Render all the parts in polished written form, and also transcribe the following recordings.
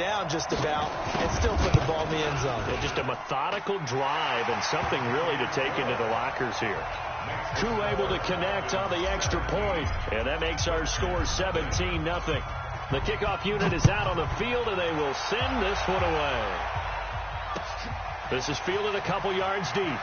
down just about and still put the ball in the end zone. Yeah, just a methodical drive and something really to take into the lockers here. Koo able to connect on the extra point, and that makes our score 17-0. The kickoff unit is out on the field, and they will send this one away. This is fielded a couple yards deep.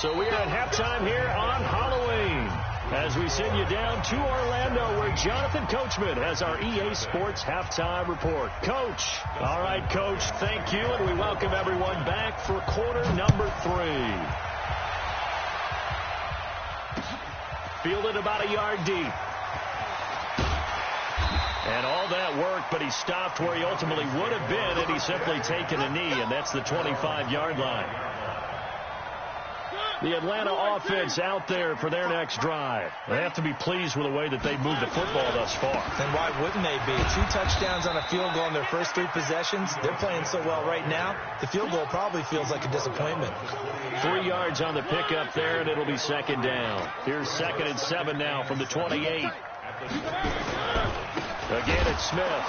So we are at halftime here on Halloween as we send you down to Orlando where Jonathan Coachman has our EA Sports halftime report. Coach. All right, Coach, thank you, and we welcome everyone back for quarter number 3. Fielded about a yard deep. And all that work, but he stopped where he ultimately would have been had he simply taken a knee, and that's the 25-yard line. The Atlanta offense out there for their next drive. They have to be pleased with the way that they've moved the football thus far. And why wouldn't they be? 2 touchdowns on a field goal in their first 3 possessions. They're playing so well right now, the field goal probably feels like a disappointment. 3 yards on the pickup there, and it'll be second down. Here's 2nd and 7 now from the 28. Again, it's Smith.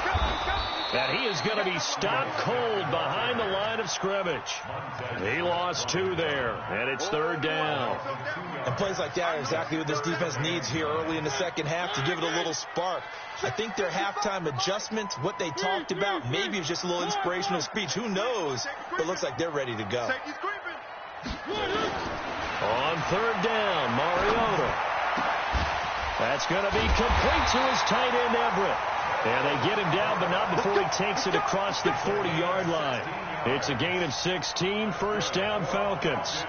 And he is going to be stopped cold behind the line of scrimmage. He lost 2 there, and it's 3rd down. And plays like that are exactly what this defense needs here early in the second half to give it a little spark. I think their halftime adjustment, what they talked about, maybe it's just a little inspirational speech. Who knows? But it looks like they're ready to go. On 3rd down, Mariota. That's going to be complete to his tight end, Everett. And they get him down, but not before he takes it across the 40-yard line. It's a gain of 16, 1st down, Falcons.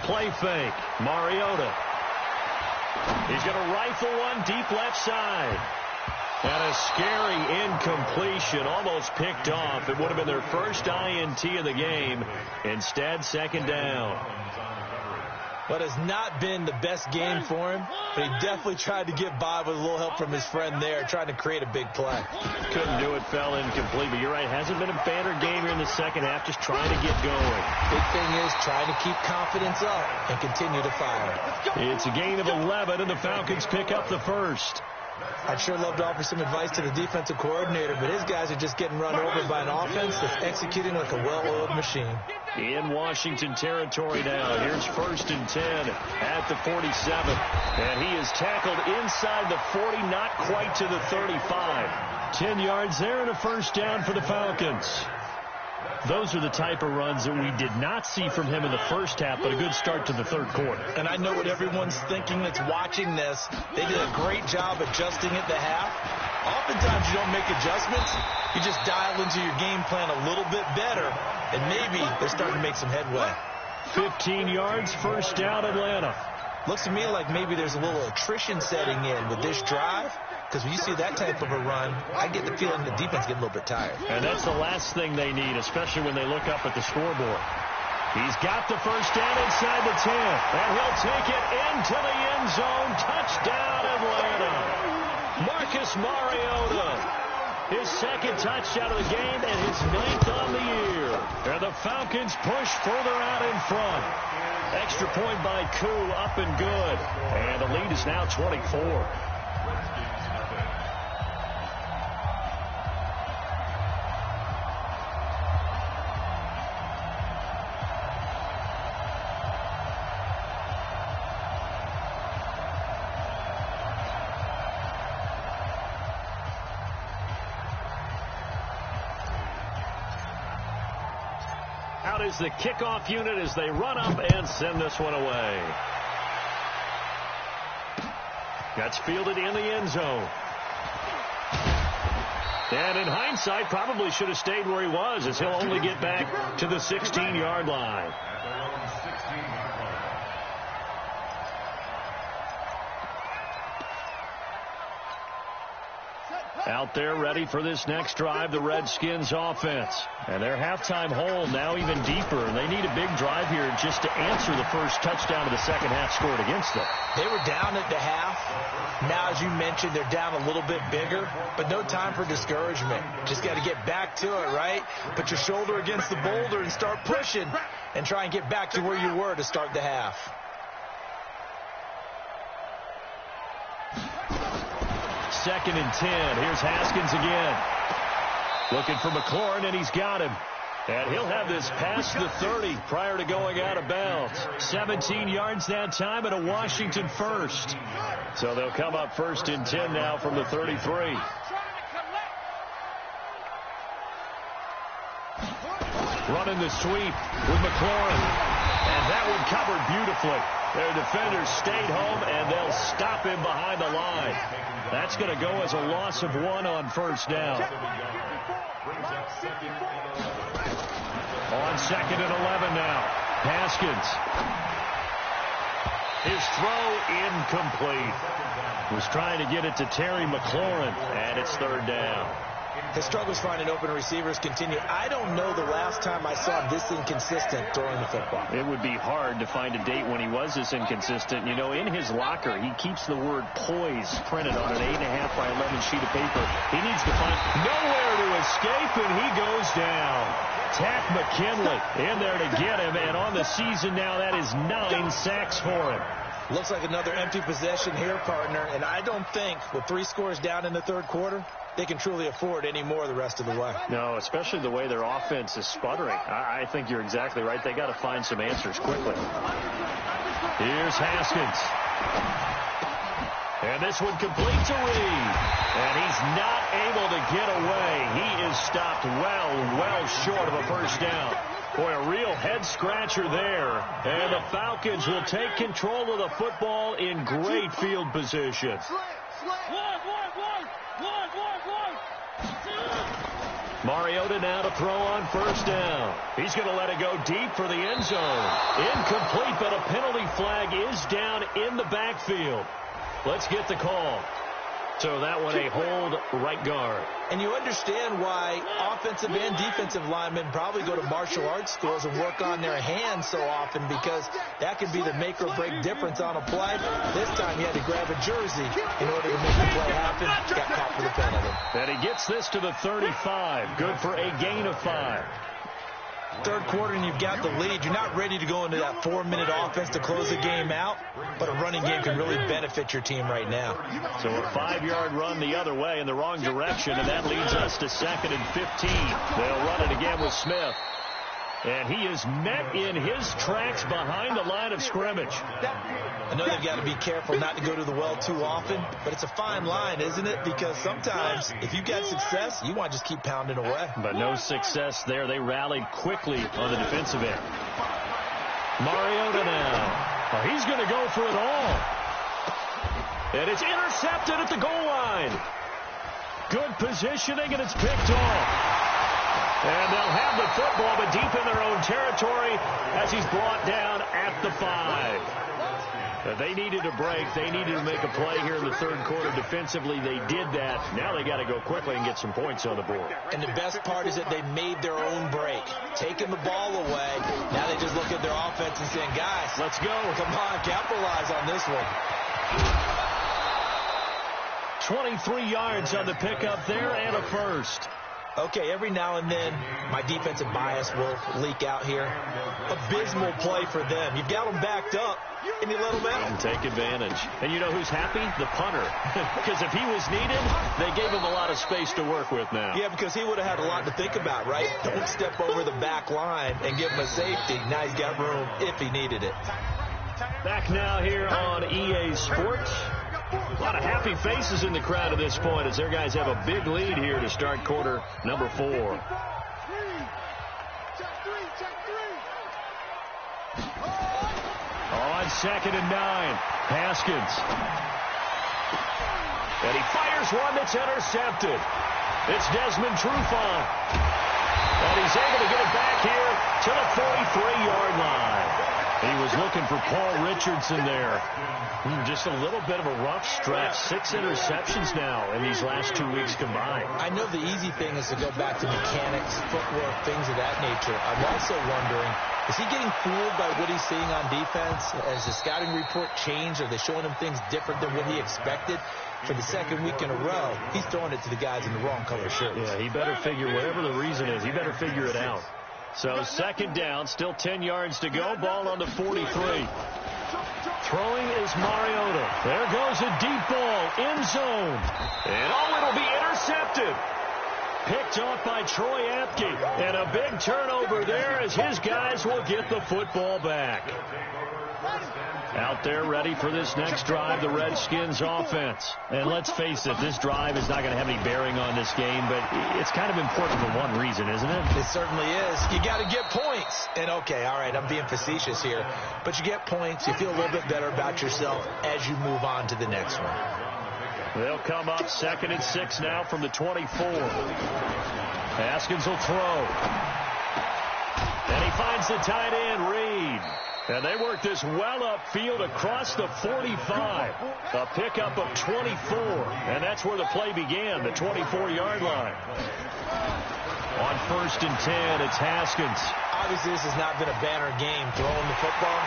Play fake, Mariota. He's going to rifle one deep left side. And a scary incompletion, almost picked off. It would have been their first INT of the game. Instead, 2nd down. But it's not been the best game for him. But he definitely tried to get by with a little help from his friend there, trying to create a big play. Couldn't do it, fell incomplete. But you're right, hasn't been a banner game here in the second half, just trying to get going. Big thing is trying to keep confidence up and continue to fire. It's a gain of 11, and the Falcons pick up the 1st. I'd sure love to offer some advice to the defensive coordinator, but his guys are just getting run over by an offense that's executing like a well-oiled machine. In Washington territory now. Here's 1st and 10 at the 47. And he is tackled inside the 40, not quite to the 35. 10 yards there and a 1st down for the Falcons. Those are the type of runs that we did not see from him in the first half, but a good start to the 3rd quarter. And I know what everyone's thinking that's watching this. They did a great job adjusting at the half. Oftentimes you don't make adjustments. You just dial into your game plan a little bit better, and maybe they're starting to make some headway. 15 yards, 1st down, Atlanta. Looks to me like maybe there's a little attrition setting in with this drive. Because when you see that type of a run, I get the feeling the defense getting a little bit tired. And that's the last thing they need, especially when they look up at the scoreboard. He's got the 1st down inside the 10. And he'll take it into the end zone. Touchdown, Atlanta. Marcus Mariota. His 2nd touchdown of the game and his 9th on the year. And the Falcons push further out in front. Extra point by Koo, up and good. And the lead is now 24. Out is the kickoff unit as they run up and send this one away. That's fielded in the end zone. And in hindsight, probably should have stayed where he was, as he'll only get back to the 16-yard line. Out there ready for this next drive, the Redskins offense. And their halftime hole now even deeper. And they need a big drive here just to answer the first touchdown of the second half scored against them. They were down at the half. Now, as you mentioned, they're down a little bit bigger, but no time for discouragement. Just got to get back to it, right? Put your shoulder against the boulder and start pushing and try and get back to where you were to start the half. Second and 10. Here's Haskins again. Looking for McLaurin, and he's got him. And he'll have this past the 30 prior to going out of bounds. 17 yards that time and a Washington first. So they'll come up first and 10 now from the 33. Running the sweep with McLaurin. And that one covered beautifully. Their defenders stayed home, and they'll stop him behind the line. That's going to go as a loss of 1 on first down. On second and 11 now. Haskins. His throw incomplete. Was trying to get it to Terry McLaurin, and it's third down. His struggles finding open receivers continue. I don't know the last time I saw him this inconsistent throwing the football. It would be hard to find a date when he was this inconsistent. You know, in his locker, he keeps the word poise printed on an 8.5 by 11 sheet of paper. He needs to find nowhere to escape, and he goes down. Tack McKinley in there to get him, and on the season now, that is 9 sacks for him. Looks like another empty possession here, partner, and I don't think with 3 scores down in the third quarter, they can truly afford any more the rest of the way. No, especially the way their offense is sputtering. I think you're exactly right. They got to find some answers quickly. Here's Haskins. And this one completes a read. And he's not able to get away. He is stopped well short of a first down. Boy, a real head-scratcher there. And the Falcons will take control of the football in great field position. Mariota now to throw on first down. He's going to let it go deep for the end zone. Incomplete, but a penalty flag is down in the backfield. Let's get the call. So that one a hold right guard. And you understand why offensive and defensive linemen probably go to martial arts schools and work on their hands so often, because that could be the make or break difference on a play. This time he had to grab a jersey in order to make the play happen. Got caught for the penalty. And he gets this to the 35. Good for a gain of 5. Third quarter and you've got the lead. You're not ready to go into that 4-minute offense to close the game out, but a running game can really benefit your team right now. So a 5-yard run the other way in the wrong direction, and that leads us to 2nd and 15. They'll run it again with Smith. And he is met in his tracks behind the line of scrimmage. I know they've got to be careful not to go to the well too often, but it's a fine line, isn't it? Because sometimes if you've got success, you want to just keep pounding away. But no success there. They rallied quickly on the defensive end. Mariota now. Oh, he's going to go for it all. And it's intercepted at the goal line. Good positioning, and it's picked off. And they'll have the football, but deep in their own territory as he's brought down at the 5. They needed a break. They needed to make a play here in the third quarter defensively. They did that. Now they got to go quickly and get some points on the board. And the best part is that they made their own break, taking the ball away. Now they just look at their offense and saying, guys, let's go. Come on, capitalize on this one. 23 yards on the pickup there and a first. Okay, every now and then, my defensive bias will leak out here. Abysmal play for them. You've got them backed up, and you let them out. And take advantage. And you know who's happy? The punter. Because if he was needed, they gave him a lot of space to work with now. Yeah, because he would have had a lot to think about, right? Don't step over the back line and give him a safety. Now he's got room if he needed it. Back now here on EA Sports. A lot of happy faces in the crowd at this point as their guys have a big lead here to start quarter number 4. On 2nd and 9, Haskins. And he fires one that's intercepted. It's Desmond Trufant. And he's able to get it back here to the 43-yard line. He was looking for Paul Richardson there. Just a little bit of a rough stretch. 6 interceptions now in these last 2 weeks combined. I know the easy thing is to go back to mechanics, footwork, things of that nature. I'm also wondering, is he getting fooled by what he's seeing on defense? Has the scouting report changed? Are they showing him things different than what he expected? For the second week in a row, he's throwing it to the guys in the wrong color shirts. Yeah, he better figure, whatever the reason is, he better figure it out. So second down, still 10 yards to go. Ball on the 43. Throwing is Mariota. There goes a deep ball, end zone. And it'll be intercepted. Picked off by Troy Apke. And a big turnover there as his guys will get the football back. Out there ready for this next drive, the Redskins offense. And let's face it, this drive is not going to have any bearing on this game, but it's kind of important for one reason, isn't it? It certainly is. You got to get points. And okay, all right, I'm being facetious here, but you get points. You feel a little bit better about yourself as you move on to the next one. They'll come up 2nd and 6 now from the 24. Haskins will throw. And he finds the tight end, Reed. And they work this well upfield across the 45. A pickup of 24. And that's where the play began, the 24-yard line. On 1st and 10, it's Haskins. Obviously, this has not been a banner game throwing the football.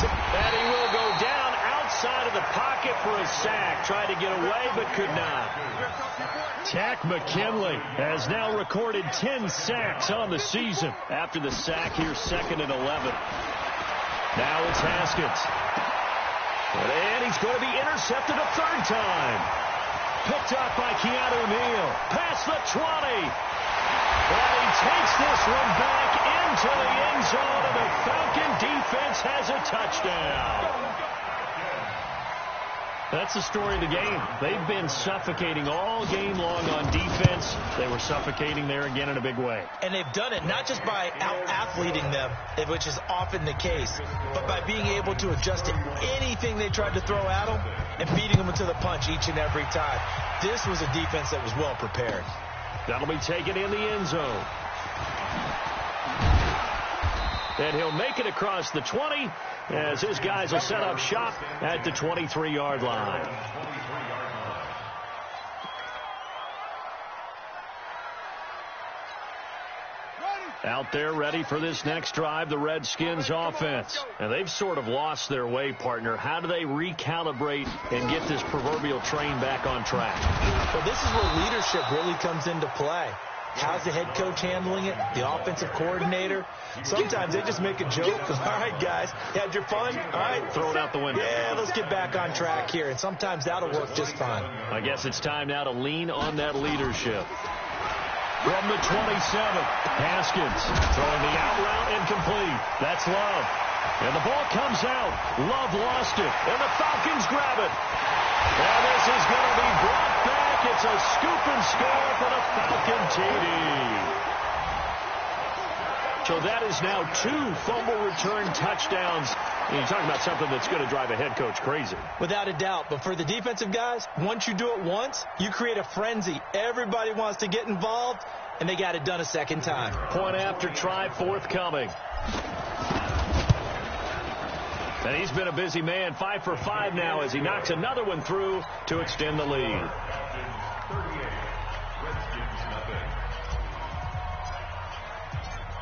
And he will go down outside of the pocket for a sack. Tried to get away, but could not. Tack McKinley has now recorded 10 sacks on the season. After the sack here, 2nd and 11. Now it's Haskins. And he's going to be intercepted a 3rd time. Picked up by Keanu Neal. Past the 20. And he takes this one back into the end zone, and the Falcon defense has a touchdown. That's the story of the game. They've been suffocating all game long on defense. They were suffocating there again in a big way. And they've done it not just by out-athleting them, which is often the case, but by being able to adjust to anything they tried to throw at them and beating them to the punch each and every time. This was a defense that was well prepared. That'll be taken in the end zone. And he'll make it across the 20 as his guys will set up shop at the 23-yard line. Out there ready for this next drive, the Redskins offense. And they've sort of lost their way, partner. How do they recalibrate and get this proverbial train back on track? Well, this is where leadership really comes into play. How's the head coach handling it? The offensive coordinator? Sometimes they just make a joke. All right, guys, you had your fun? All right. Throw it out the window. Yeah, let's get back on track here. And sometimes that'll work just fine. I guess it's time now to lean on that leadership. From the 27, Haskins throwing the out route incomplete. That's Love. And the ball comes out. Love lost it. And the Falcons grab it. And this is going to be brought back. It's a scoop and score for the Falcon TD. So that is now 2 fumble return touchdowns. And you're talking about something that's going to drive a head coach crazy. Without a doubt. But for the defensive guys, once you do it once, you create a frenzy. Everybody wants to get involved, and they got it done a second time. Point after try forthcoming. And he's been a busy man, 5 for 5 now as he knocks another one through to extend the lead.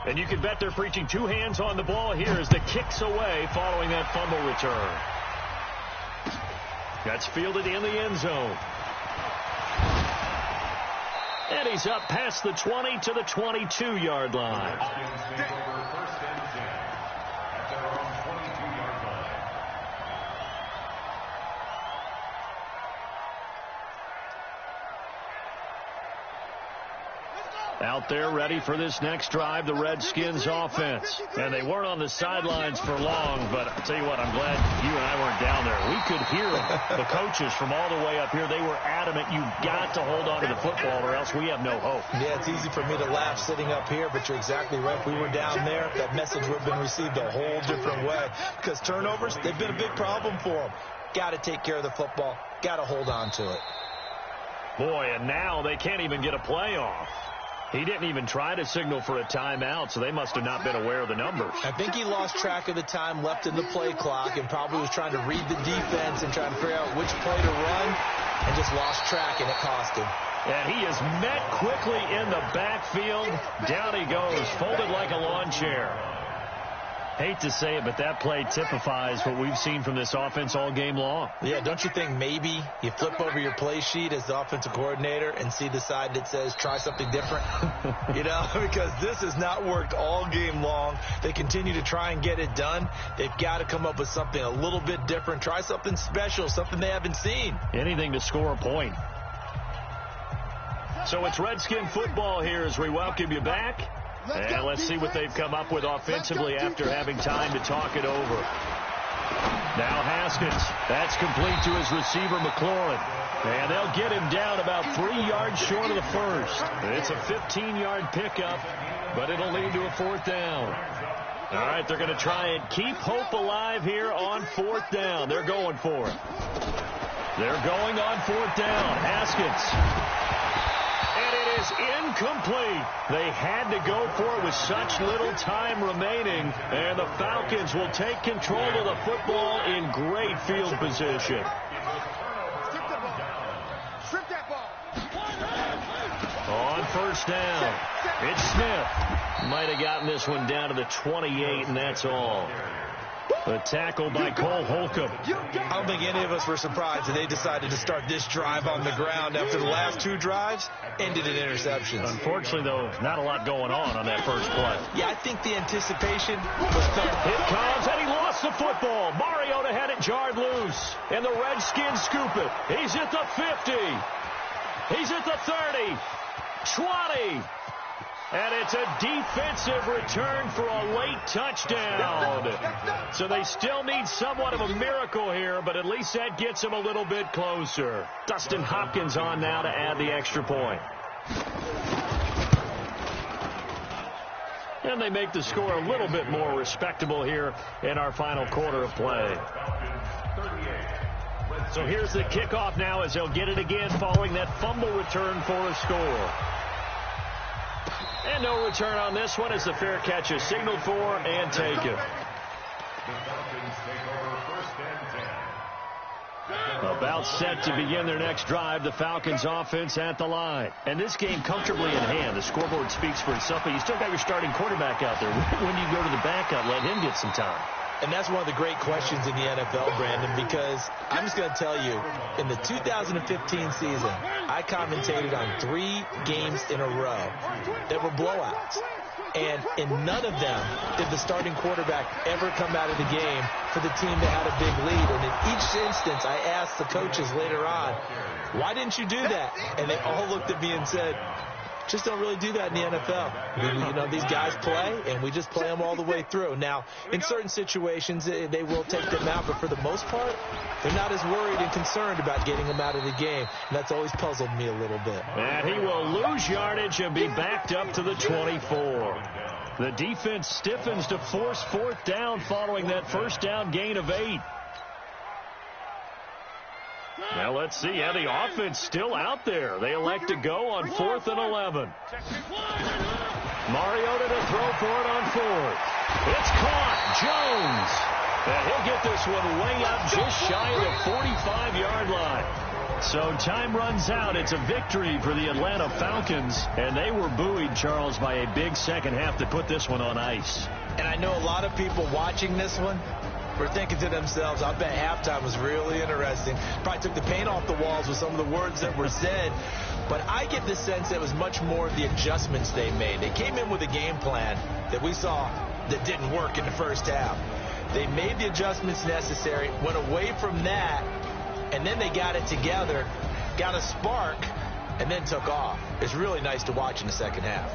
And you can bet they're preaching 2 hands on the ball here as the kick's away following that fumble return. That's fielded in the end zone. And he's up past the 20 to the 22-yard line. Out there ready for this next drive, the Redskins offense. And they weren't on the sidelines for long, but I'll tell you what, I'm glad you and I weren't down there. We could hear them, the coaches from all the way up here. They were adamant, you've got to hold on to the football or else we have no hope. Yeah, it's easy for me to laugh sitting up here, but you're exactly right. If we were down there, that message would have been received a whole different way. Because turnovers, they've been a big problem for them. Got to take care of the football. Got to hold on to it. Boy, and now they can't even get a play off. He didn't even try to signal for a timeout, so they must have not been aware of the numbers. I think he lost track of the time left in the play clock and probably was trying to read the defense and trying to figure out which play to run and just lost track, and it cost him. And he is met quickly in the backfield. Down he goes, folded like a lawn chair. Hate to say it, but that play typifies what we've seen from this offense all game long. Yeah, don't you think maybe you flip over your play sheet as the offensive coordinator and see the side that says try something different? Because this has not worked all game long. They continue to try and get it done. They've got to come up with something a little bit different. Try something special, something they haven't seen. Anything to score a point. So it's Redskin football here as we welcome you back. And let's see what they've come up with offensively after having time to talk it over. Now Haskins. That's complete to his receiver, McLaurin. And they'll get him down about 3 yards short of the first. It's a 15-yard pickup, but it'll lead to a fourth down. All right, they're going to try and keep hope alive here on fourth down. They're going for it. They're going on fourth down. Haskins. Is incomplete. They had to go for it with such little time remaining, and the Falcons will take control of the football in great field position. On first down, it's Smith. Might have gotten this one down to the 28, and that's all. The tackle by Cole Holcomb. I don't think any of us were surprised that they decided to start this drive on the ground after the last two drives ended in interceptions. Unfortunately, though, not a lot going on that first play. Yeah, I think the anticipation was felt. It comes, and he lost the football. Mariota had it jarred loose, and the Redskins scoop it. He's at the 50. He's at the 30. 20. And it's a defensive return for a late touchdown. So they still need somewhat of a miracle here, but at least that gets them a little bit closer. Dustin Hopkins on now to add the extra point. And they make the score a little bit more respectable here in our final quarter of play. So here's the kickoff now as they'll get it again following that fumble return for a score. And no return on this one as the fair catch is signaled for and taken. About set to begin their next drive, the Falcons offense at the line. And this game comfortably in hand. The scoreboard speaks for itself, but you still got your starting quarterback out there. When do you go to the backup, let him get some time? And that's one of the great questions in the NFL, Brandon, because I'm just going to tell you, in the 2015 season, I commentated on 3 games in a row that were blowouts. And in none of them did the starting quarterback ever come out of the game for the team that had a big lead. And in each instance, I asked the coaches later on, why didn't you do that? And they all looked at me and said, just don't really do that in the NFL. These guys play, and we just play them all the way through. Now, in certain situations, they will take them out, but for the most part, they're not as worried and concerned about getting them out of the game. And that's always puzzled me a little bit. And he will lose yardage and be backed up to the 24. The defense stiffens to force fourth down following that first down gain of 8. Now let's see how the offense still out there. They elect to go on 4th and 11. Mariota to throw for it on 4th. It's caught. Jones. And he'll get this one way up just shy of the 45-yard line. So time runs out. It's a victory for the Atlanta Falcons. And they were buoyed, Charles, by a big second half to put this one on ice. And I know a lot of people watching this one were thinking to themselves, I bet halftime was really interesting. Probably took the paint off the walls with some of the words that were said. But I get the sense that it was much more of the adjustments they made. They came in with a game plan that we saw that didn't work in the first half. They made the adjustments necessary, went away from that, and then they got it together, got a spark, and then took off. It's really nice to watch in the second half.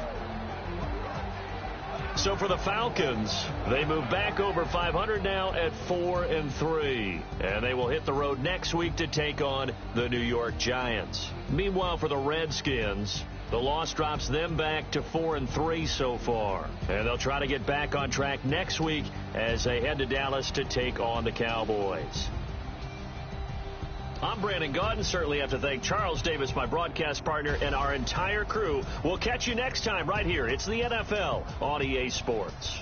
So for the Falcons, they move back over 500 now at 4-3. And they will hit the road next week to take on the New York Giants. Meanwhile, for the Redskins, the loss drops them back to 4-3 so far. And they'll try to get back on track next week as they head to Dallas to take on the Cowboys. I'm Brandon Gaudin. Certainly have to thank Charles Davis, my broadcast partner, and our entire crew. We'll catch you next time right here. It's the NFL on EA Sports.